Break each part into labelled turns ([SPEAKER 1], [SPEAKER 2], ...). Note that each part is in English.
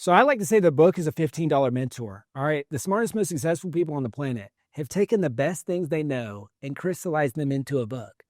[SPEAKER 1] So I like to say the book is a $15 mentor. All right. The smartest, most successful people on the planet have taken the best things they know and crystallized them into a book.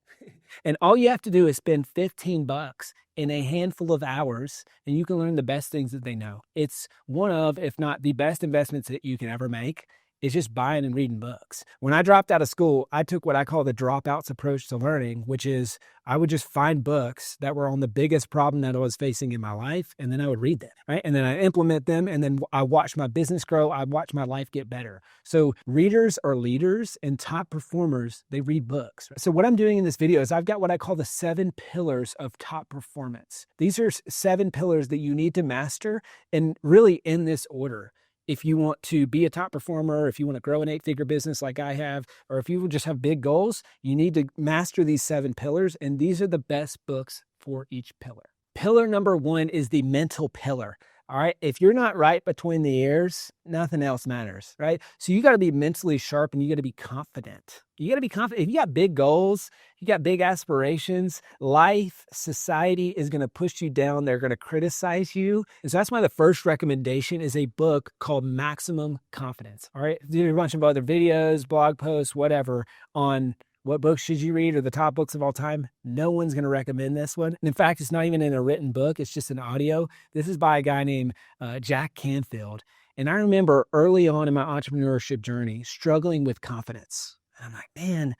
[SPEAKER 1] And all you have to do is spend $15 in a handful of hours, and you can learn the best things that they know. It's one of, if not the best investments that you can ever make. It's just buying and reading books. When I dropped out of school, I took what I call the dropouts approach to learning, which is I would just find books that were on the biggest problem that I was facing in my life, and then I would read them, right? And then I implement them, and then I watch my business grow. I watch my life get better. So readers are leaders, and top performers, they read books. So what I'm doing in this video is I've got what I call the 7 pillars of top performance. These are 7 pillars that you need to master, and really in this order. If you want to be a top performer, if you want to grow an 8-figure business like I have, or if you just have big goals, you need to master these 7 pillars, and these are the best books for each pillar. Pillar number 1 is the mental pillar. All right. If you're not right between the ears, nothing else matters, right? So you got to be mentally sharp and you got to be confident. You got to be confident. If you got big goals, you got big aspirations, life, society is going to push you down. They're going to criticize you. And so that's why the first recommendation is a book called Maximum Confidence. All right. There's a bunch of other videos, blog posts, whatever on what books should you read or the top books of all time. No one's going to recommend this one. And in fact, it's not even in a written book. It's just an audio. This is by a guy named Jack Canfield. And I remember early on in my entrepreneurship journey, struggling with confidence. And I'm like, man,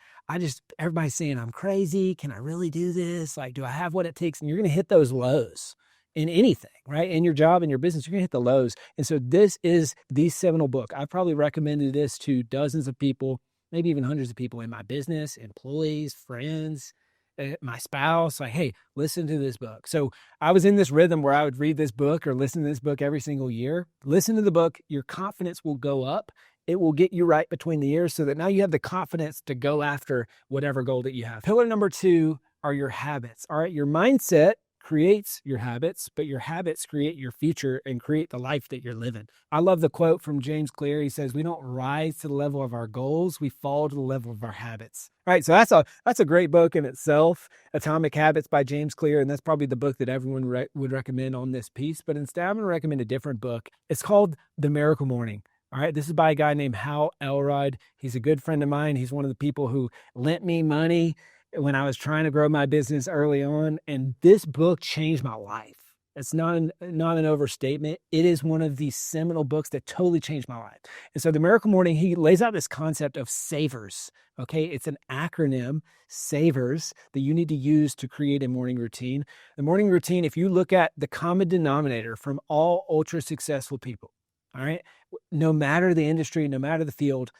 [SPEAKER 1] everybody's saying I'm crazy. Can I really do this? Like, do I have what it takes? And you're going to hit those lows in anything, right? In your job, in your business, you're going to hit the lows. And so this is the seminal book. I've probably recommended this to dozens of people, maybe even hundreds of people in my business, employees, friends, my spouse, like, hey, listen to this book. So I was in this rhythm where I would read this book or listen to this book every single year. Listen to the book. Your confidence will go up. It will get you right between the ears so that now you have the confidence to go after whatever goal that you have. Pillar number 2 are your habits. All right. Your mindset creates your habits, but your habits create your future and create the life that you're living. I love the quote from James Clear. He says, we don't rise to the level of our goals, we fall to the level of our habits. All right, so that's a great book in itself, Atomic Habits by James Clear, and that's probably the book that everyone would recommend on this piece. But instead, I'm going to recommend a different book. It's called The Miracle Morning. All right, this is by a guy named Hal Elrod. He's a good friend of mine. He's one of the people who lent me money when I was trying to grow my business early on. And this book changed my life. It's not an overstatement. It is one of the seminal books that totally changed my life. And so The Miracle Morning, he lays out this concept of savers. Okay, it's an acronym, savers, that you need to use to create a morning routine. The morning routine, if you look at the common denominator from all ultra successful people, all right, no matter the industry, no matter the field,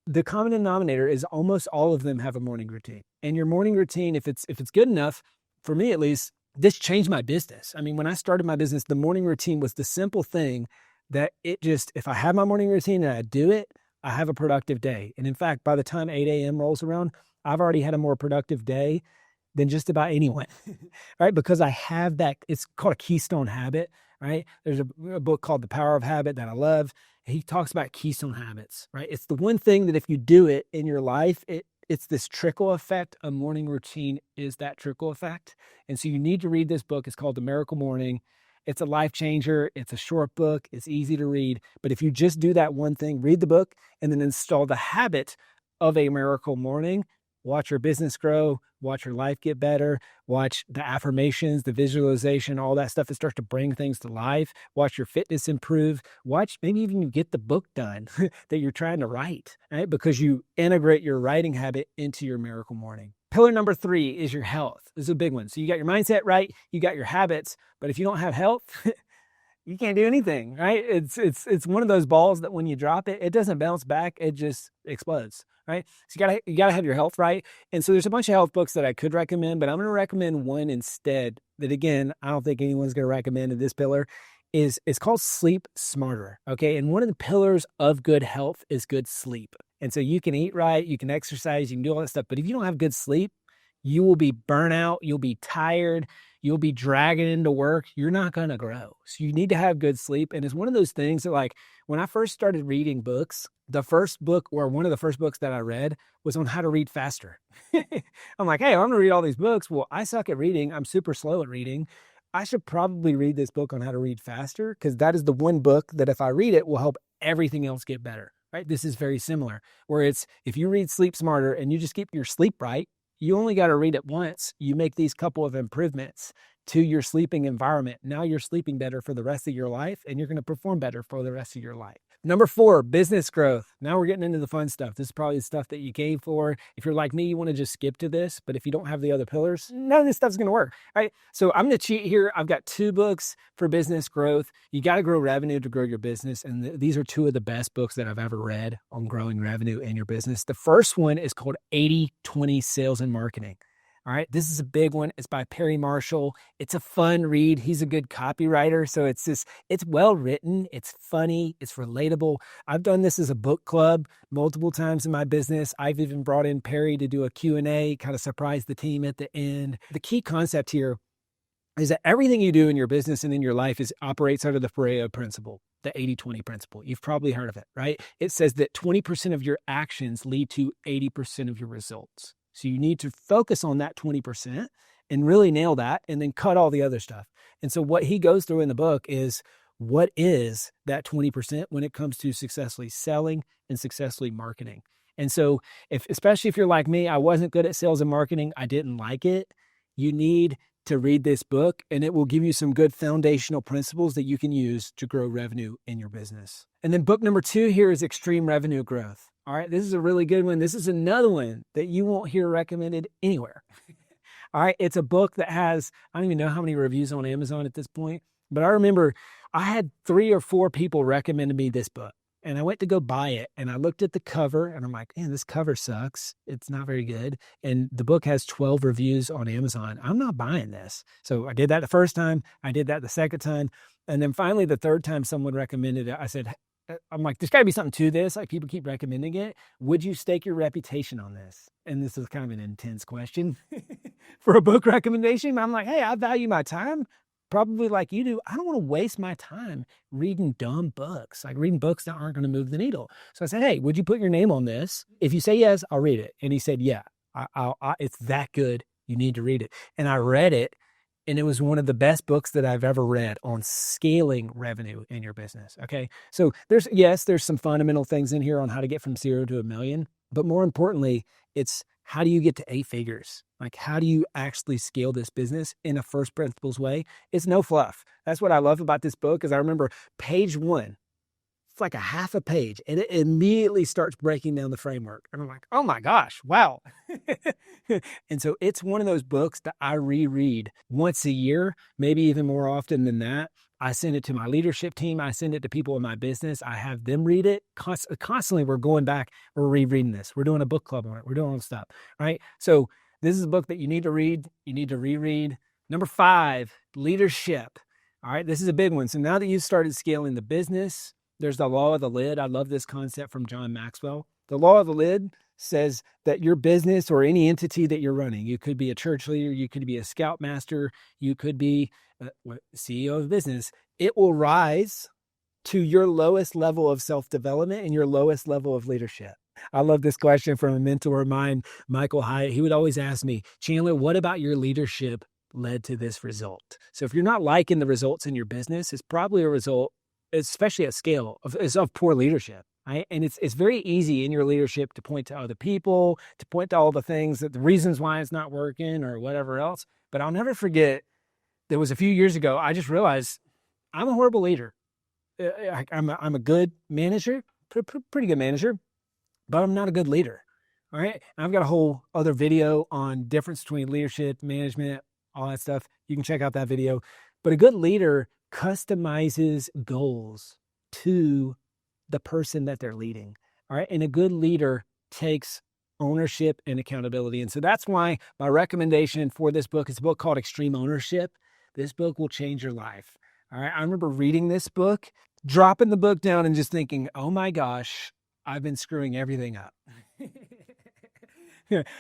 [SPEAKER 1] the common denominator is almost all of them have a morning routine. And your morning routine, if it's good enough, for me at least, this changed my business. I mean, when I started my business, the morning routine was the simple thing that if I have my morning routine and I do it, I have a productive day. And in fact, by the time 8 a.m. rolls around, I've already had a more productive day than just about anyone, right? Because I have that, it's called a keystone habit, right? There's a book called The Power of Habit that I love. He talks about keystone habits, right? It's the one thing that if you do it in your life, it's this trickle effect. A morning routine is that trickle effect. And so you need to read this book. It's called The Miracle Morning. It's a life changer. It's a short book. It's easy to read. But if you just do that one thing, read the book and then install the habit of a miracle morning, watch your business grow, watch your life get better, watch the affirmations, the visualization, all that stuff that starts to bring things to life, watch your fitness improve, watch maybe even you get the book done that you're trying to write, right? Because you integrate your writing habit into your miracle morning. Pillar number 3 is your health. This is a big one. So you got your mindset right, you got your habits, but if you don't have health, you can't do anything, right? It's one of those balls that when you drop it, it doesn't bounce back. It just explodes, right? So you gotta have your health right. And so there's a bunch of health books that I could recommend, but I'm going to recommend one instead that, again, I don't think anyone's going to recommend in this pillar. It's called Sleep Smarter. Okay. And one of the pillars of good health is good sleep. And so you can eat right, you can exercise, you can do all that stuff. But if you don't have good sleep, you will be burnout, you'll be tired, you'll be dragging into work. You're not going to grow. So you need to have good sleep. And it's one of those things that, like, when I first started reading books, the first book or one of the first books that I read was on how to read faster. I'm like, hey, I'm going to read all these books. Well, I suck at reading. I'm super slow at reading. I should probably read this book on how to read faster, because that is the one book that if I read it will help everything else get better, right? This is very similar, where it's, if you read Sleep Smarter and you just keep your sleep right, you only got to read it once. You make these couple of improvements to your sleeping environment. Now you're sleeping better for the rest of your life, and you're going to perform better for the rest of your life. Number 4, business growth. Now we're getting into the fun stuff. This is probably the stuff that you came for. If you're like me, you want to just skip to this, but if you don't have the other pillars, none of this stuff's going to work, right? So I'm going to cheat here. I've got 2 books for business growth. You got to grow revenue to grow your business. And these are 2 of the best books that I've ever read on growing revenue in your business. The first one is called 80/20 Sales and Marketing. All right, this is a big one. It's by Perry Marshall. It's a fun read. He's a good copywriter. So it's well written. It's funny. It's relatable. I've done this as a book club multiple times in my business. I've even brought in Perry to do a Q&A, kind of surprise the team at the end. The key concept here is that everything you do in your business and in your life operates under the Pareto principle, the 80/20 principle. You've probably heard of it, right? It says that 20% of your actions lead to 80% of your results. So you need to focus on that 20% and really nail that, and then cut all the other stuff. And so what he goes through in the book is, what is that 20% when it comes to successfully selling and successfully marketing? And so especially if you're like me, I wasn't good at sales and marketing, I didn't like it, you need to read this book, and it will give you some good foundational principles that you can use to grow revenue in your business. And then book number 2 here is Extreme Revenue Growth. All right, this is a really good one. This is another one that you won't hear recommended anywhere. All right, it's a book that has, I don't even know how many reviews on Amazon at this point, but I remember I had 3 or 4 people recommended me this book, and I went to go buy it, and I looked at the cover, and I'm like, man, this cover sucks. It's not very good. And the book has 12 reviews on Amazon. I'm not buying this. So I did that the first time. I did that the second time. And then finally, the third time someone recommended it, I said, I'm like, there's got to be something to this. Like, people keep recommending it. Would you stake your reputation on this? And this is kind of an intense question for a book recommendation. I'm like, hey, I value my time, probably like you do. I don't want to waste my time reading dumb books, like reading books that aren't going to move the needle. So I said, hey, would you put your name on this? If you say yes, I'll read it. And he said, yeah, it's that good. You need to read it. And I read it. And it was one of the best books that I've ever read on scaling revenue in your business. Okay. So there's some fundamental things in here on how to get from 0 to $1 million, but more importantly, it's how do you get to 8 figures? Like, how do you actually scale this business in a first principles way? It's no fluff. That's what I love about this book, is I remember page 1, it's like a half a page, and it immediately starts breaking down the framework. And I'm like, oh my gosh, wow. And so it's one of those books that I reread once a year, maybe even more often than that. I send it to my leadership team. I send it to people in my business. I have them read it. Constantly, we're going back, we're rereading this. We're doing a book club on it. We're doing all this stuff, right? So this is a book that you need to read. You need to reread. Number 5, leadership. All right, this is a big one. So now that you've started scaling the business, there's the law of the lid. I love this concept from John Maxwell. The law of the lid says that your business, or any entity that you're running, you could be a church leader, you could be a scoutmaster, you could be a CEO of business, it will rise to your lowest level of self-development and your lowest level of leadership. I love this question from a mentor of mine, Michael Hyatt. He would always ask me, Chandler, what about your leadership led to this result? So if you're not liking the results in your business, it's probably a result, especially at scale, of poor leadership. Right? And it's very easy in your leadership to point to other people, to point to all the things, that the reasons why it's not working or whatever else. But I'll never forget, there was a few years ago, I just realized I'm a horrible leader. I'm a good manager, pretty good manager, but I'm not a good leader. All right. And I've got a whole other video on difference between leadership, management, all that stuff. You can check out that video. But a good leader customizes goals to the person that they're leading. All right. And a good leader takes ownership and accountability. And so that's why my recommendation for this book is a book called Extreme Ownership. This book will change your life. All right. I remember reading this book, dropping the book down and just thinking, oh my gosh, I've been screwing everything up.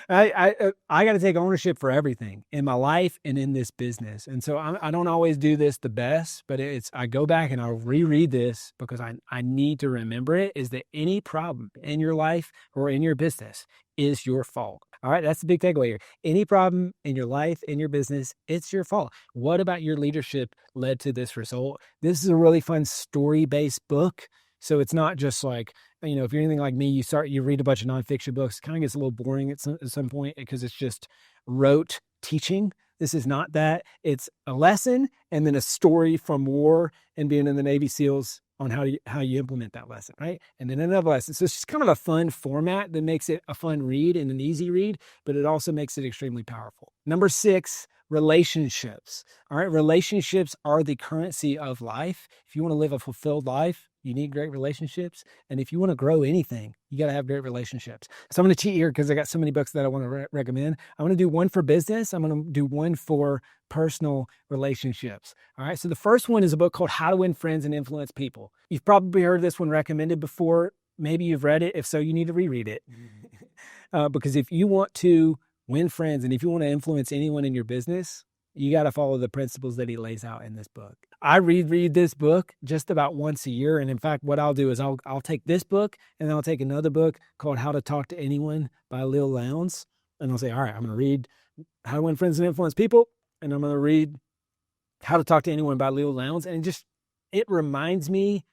[SPEAKER 1] I got to take ownership for everything in my life and in this business. And so I don't always do this the best, but I go back and I'll reread this because I need to remember it, is that any problem in your life or in your business is your fault. All right, that's the big takeaway here. Any problem in your life, in your business, it's your fault. What about your leadership led to this result? This is a really fun story-based book. So it's not just like, if you're anything like me, you read a bunch of nonfiction books, it kind of gets a little boring at some point because it's just rote teaching. This is not that. It's a lesson and then a story from war and being in the Navy SEALs on how you implement that lesson, right? And then another lesson. So it's just kind of a fun format that makes it a fun read and an easy read, but it also makes it extremely powerful. Number 6, relationships. All right, relationships are the currency of life. If you want to live a fulfilled life, you need great relationships. And if you want to grow anything, you got to have great relationships. So I'm going to cheat here because I got so many books that I want to recommend. I'm going to do one for business. I'm going to do one for personal relationships. All right. So the first one is a book called How to Win Friends and Influence People. You've probably heard this one recommended before. Maybe you've read it. If so, you need to reread it. Because if you want to win friends and if you want to influence anyone in your business, you got to follow the principles that he lays out in this book. I read this book just about once a year. And in fact, what I'll do is I'll take this book and then I'll take another book called How to Talk to Anyone by Lil Lowndes. And I'll say, all right, I'm going to read How to Win Friends and Influence People. And I'm going to read How to Talk to Anyone by Lil Lowndes. And it reminds me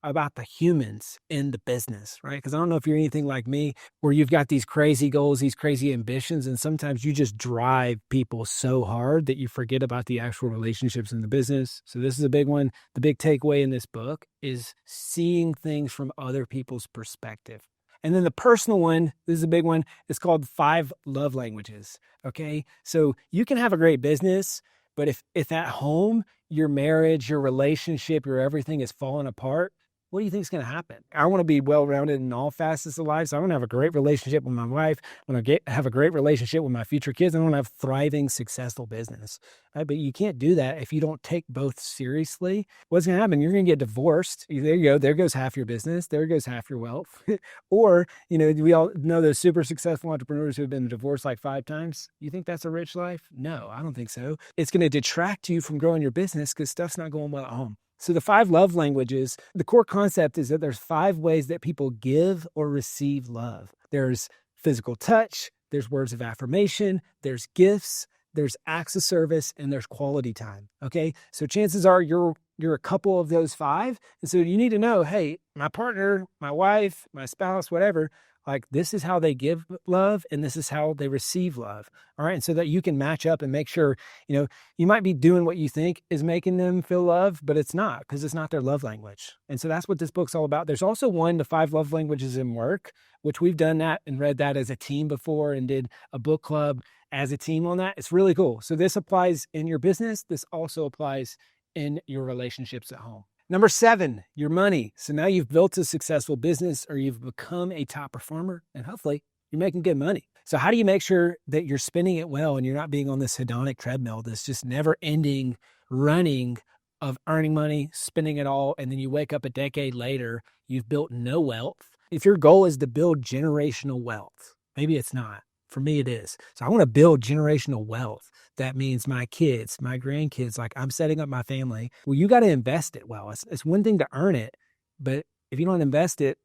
[SPEAKER 1] about the humans in the business, right? Because I don't know if you're anything like me, where you've got these crazy goals, these crazy ambitions, and sometimes you just drive people so hard that you forget about the actual relationships in the business. So this is a big one. The big takeaway in this book is seeing things from other people's perspective. And then the personal one, this is a big one, it's called 5 Love Languages, okay? So you can have a great business, but if at home, your marriage, your relationship, your everything is falling apart, what do you think is going to happen? I want to be well-rounded in all facets of life. So I want to have a great relationship with my wife. I want to have a great relationship with my future kids. I want to have thriving, successful business. Right? But you can't do that if you don't take both seriously. What's going to happen? You're going to get divorced. There you go. There goes half your business. There goes half your wealth. Or, we all know those super successful entrepreneurs who have been divorced like 5 times. You think that's a rich life? No, I don't think so. It's going to detract you from growing your business because stuff's not going well at home. So the 5 love languages, the core concept is that there's 5 ways that people give or receive love. There's physical touch, there's words of affirmation, there's gifts, there's acts of service, and there's quality time. Okay. So chances are you're a couple of those 5. And so you need to know, hey, my partner, my wife, my spouse, whatever, like this is how they give love and this is how they receive love. All right. And so that you can match up and make sure, you might be doing what you think is making them feel love, but it's not, because it's not their love language. And so that's what this book's all about. There's also the 5 love languages in work, which we've done that and read that as a team before and did a book club as a team on that. It's really cool. So this applies in your business. This also applies in your relationships at home. Number 7, your money. So now you've built a successful business or you've become a top performer and hopefully you're making good money. So how do you make sure that you're spending it well and you're not being on this hedonic treadmill, this just never ending running of earning money, spending it all, and then you wake up a decade later, you've built no wealth? If your goal is to build generational wealth, maybe it's not. For me, it is. So I want to build generational wealth. That means my kids, my grandkids, like I'm setting up my family. Well, you got to invest it well. It's one thing to earn it, but if you don't invest it,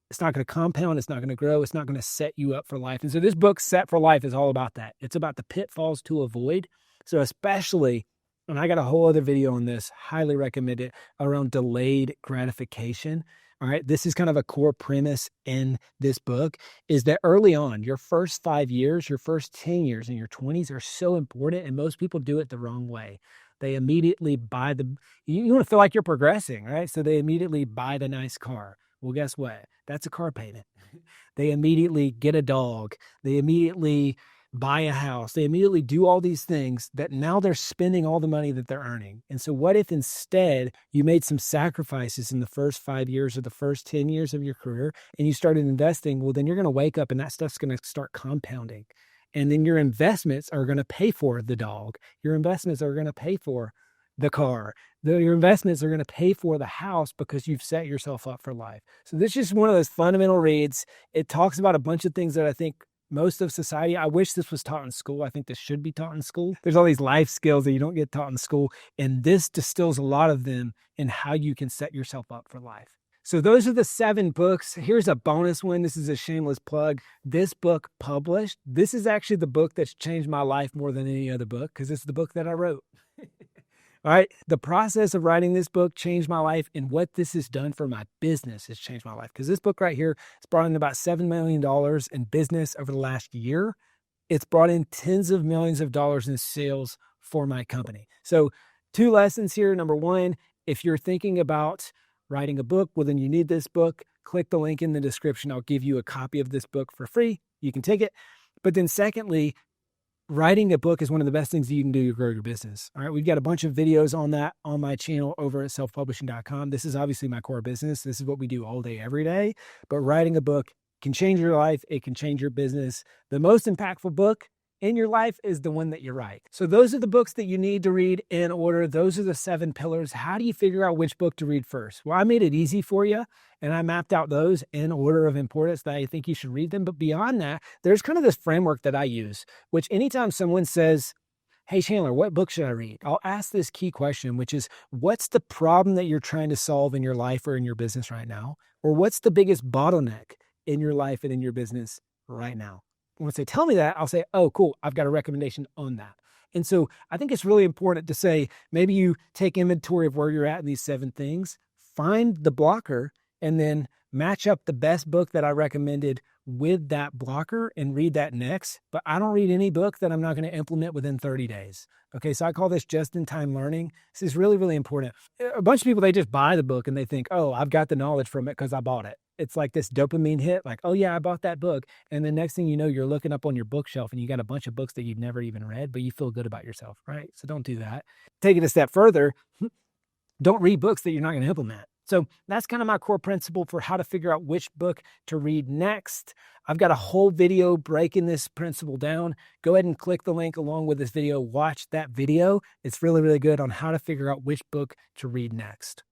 [SPEAKER 1] it's not going to compound. It's not going to grow. It's not going to set you up for life. And so this book, Set for Life, is all about that. It's about the pitfalls to avoid. So especially, and I got a whole other video on this, highly recommend it, around delayed gratification. All right. This is kind of a core premise in this book, is that early on, your first 5 years, your first 10 years in your 20s are so important. And most people do it the wrong way. They immediately buy you want to feel like you're progressing, right? So they immediately buy the nice car. Well, guess what? That's a car payment. They immediately get a dog. They immediately buy a house. They immediately do all these things that now they're spending all the money that they're earning. And so what if instead you made some sacrifices in the first 5 years or the first 10 years of your career and you started investing? Well, then you're going to wake up and that stuff's going to start compounding. And then your investments are going to pay for the dog. Your investments are going to pay for the car. Your investments are going to pay for the house because you've set yourself up for life. So this is just one of those fundamental reads. It talks about a bunch of things that I think most of society, I wish this was taught in school. I think this should be taught in school. There's all these life skills that you don't get taught in school. And this distills a lot of them in how you can set yourself up for life. So those are the 7 books. Here's a bonus one. This is a shameless plug. This book published. This is actually the book that's changed my life more than any other book because it's the book that I wrote. All right. The process of writing this book changed my life, and what this has done for my business has changed my life. Because this book right here has brought in about $7 million in business over the last year. It's brought in tens of millions of dollars in sales for my company. So 2 lessons here. Number 1, if you're thinking about writing a book, well, then you need this book. Click the link in the description. I'll give you a copy of this book for free. You can take it. But then secondly, writing a book is one of the best things that you can do to grow your business. All right. We've got a bunch of videos on that on my channel over at selfpublishing.com. This is obviously my core business. This is what we do all day, every day. But writing a book can change your life. It can change your business. The most impactful book in your life is the one that you write. So those are the books that you need to read in order. Those are the 7 pillars. How do you figure out which book to read first? Well, I made it easy for you, and I mapped out those in order of importance that I think you should read them. But beyond that, there's kind of this framework that I use, which anytime someone says, hey, Chandler, what book should I read? I'll ask this key question, which is, what's the problem that you're trying to solve in your life or in your business right now? Or what's the biggest bottleneck in your life and in your business right now? Once they tell me that, I'll say, oh, cool, I've got a recommendation on that. And so I think it's really important to say, maybe you take inventory of where you're at in these 7 things, find the blocker, and then match up the best book that I recommended with that blocker and read that next. But I don't read any book that I'm not going to implement within 30 days. Okay, so I call this just-in-time learning. This is really, really important. A bunch of people, they just buy the book and they think, oh, I've got the knowledge from it because I bought it. It's like this dopamine hit, like, oh yeah, I bought that book. And the next thing you know, you're looking up on your bookshelf and you got a bunch of books that you've never even read, but you feel good about yourself, right? So don't do that. Take it a step further. Don't read books that you're not going to implement. So that's kind of my core principle for how to figure out which book to read next. I've got a whole video breaking this principle down. Go ahead and click the link along with this video. Watch that video. It's really, really good on how to figure out which book to read next.